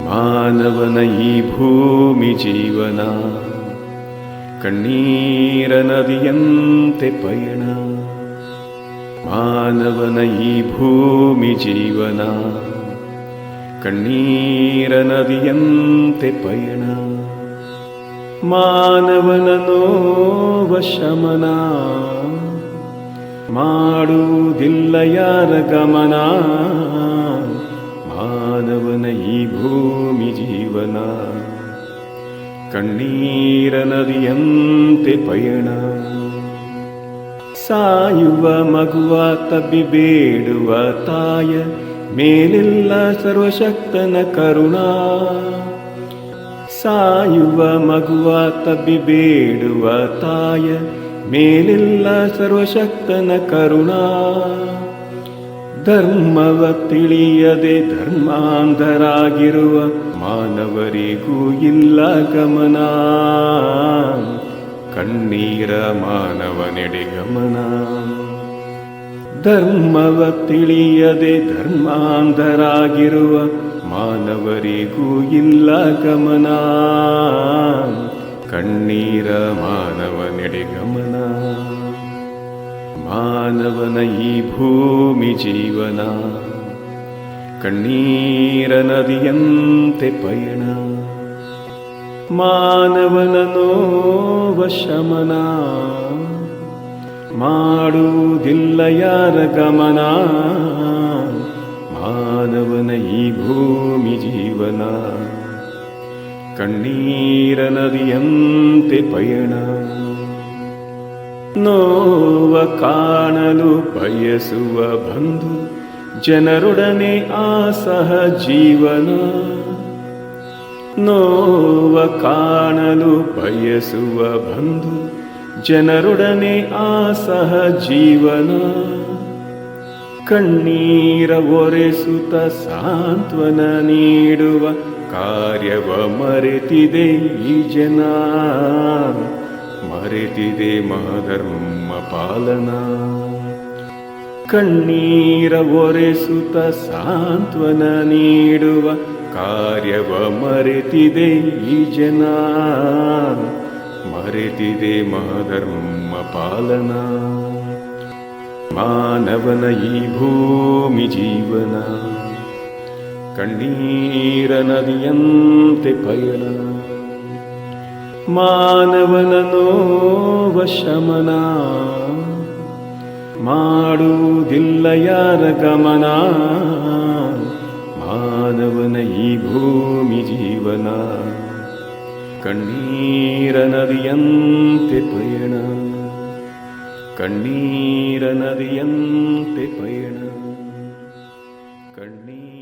ಮಾನವನ ಈ ಭೂಮಿ ಜೀವನ ಕಣ್ಣೀರ ನದಿಯಂತೆ ಪಯಣ. ಮಾನವನ ಈ ಭೂಮಿ ಜೀವನ ಕಣ್ಣೀರ ನದಿಯಂತೆ ಪಯಣ. ಮಾನವನ ನೋವ ಶಮನ ಮಾಡುವುದಿಲ್ಲ ಯಾರ ಗಮನ. ಮಾನವನ ಈ ಭೂಮಿ ಜೀವನ ಕಣ್ಣೀರ ನದಿಯಂತೆ ಪಯಣ. ಸಾಯುವ ಮಗುವ ತಬ್ಬಿ ಬೇಡುವ ತಾಯ ಮೇಲಿಲ್ಲ ಸರ್ವಶಕ್ತನ ಕರುಣ. ಸಾಯುವ ಮಗುವ ತಬ್ಬಿ ಬೇಡುವ ತಾಯ ಮೇಲಿಲ್ಲ ಸರ್ವಶಕ್ತನ ಕರುಣ. ಧರ್ಮವ ತಿಳಿಯದೆ ಧರ್ಮಾಂಧರಾಗಿರುವ ಮಾನವರಿಗೂ ಇಲ್ಲ ಗಮನ. ಕಣ್ಣೀರ ಮಾನವನೆಡೆ ಗಮನ. ಧರ್ಮವ ತಿಳಿಯದೆ ಧರ್ಮಾಂಧರಾಗಿರುವ ಮಾನವರಿಗೂ ಇಲ್ಲ ಗಮನ. ಕಣ್ಣೀರ ಮಾನವನೆಡೆ ಗಮನ. ಮಾನವನ ಈ ಭೂಮಿ ಜೀವನ ಕಣ್ಣೀರ ನದಿಯಂತೆ ಪಯಣ. ಮಾನವನ ನೋವ ಶಮನ ಮಾಡುವುದಿಲ್ಲ ಯಾರ ಗಮನ. ಮಾನವನ ಈ ಭೂಮಿ ಜೀವನ ಕಣ್ಣೀರ ನದಿಯಂತೆ ಪಯಣ. ನೋವ ಕಾಣಲು ಬಯಸುವ ಬಂಧು ಜನರೊಡನೆ ಆ ಸಹ ಜೀವನ. ನೋವ ಕಾಣಲು ಬಯಸುವ ಬಂಧು ಜನರೊಡನೆ ಆ ಸಹ ಜೀವನ. ಕಣ್ಣೀರ ಒರೆಸುತ್ತ ಸಾಂತ್ವನ ನೀಡುವ ಕಾರ್ಯವ ಮರೆತಿದೆ ಈ ಜನ. ಮರೆತಿದೆ ಮಹಧರ್ಮ ಪಾಲನ. ಕಣ್ಣೀರ ಒರೆಸುತ್ತ ಸಾಂತ್ವನ ನೀಡುವ ಕಾರ್ಯವ ಮರೆತಿದೆ ಈ ಜನ. ಮರೆತಿದೆ ಮಹಧರ್ಮ ಪಾಲನ. ಮಾನವನ ಈ ಭೂಮಿ ಜೀವನ ಕಣ್ಣೀರ ನದಿಯಂತೆ ಪಯಣ. ಮಾನವನ ನೋವ ಶಮನ ಮಾಡುವುದಿಲ್ಲ ಯಾರ ಗಮನ. ಮಾನವನ ಈ ಭೂಮಿ ಜೀವನ ಕಣ್ಣೀರ ನದಿಯಂತೆ ಪಯಣ. ಕಣ್ಣೀರ ನದಿಯಂತೆ ಪಯಣ. ಕಣ್ಣೀರ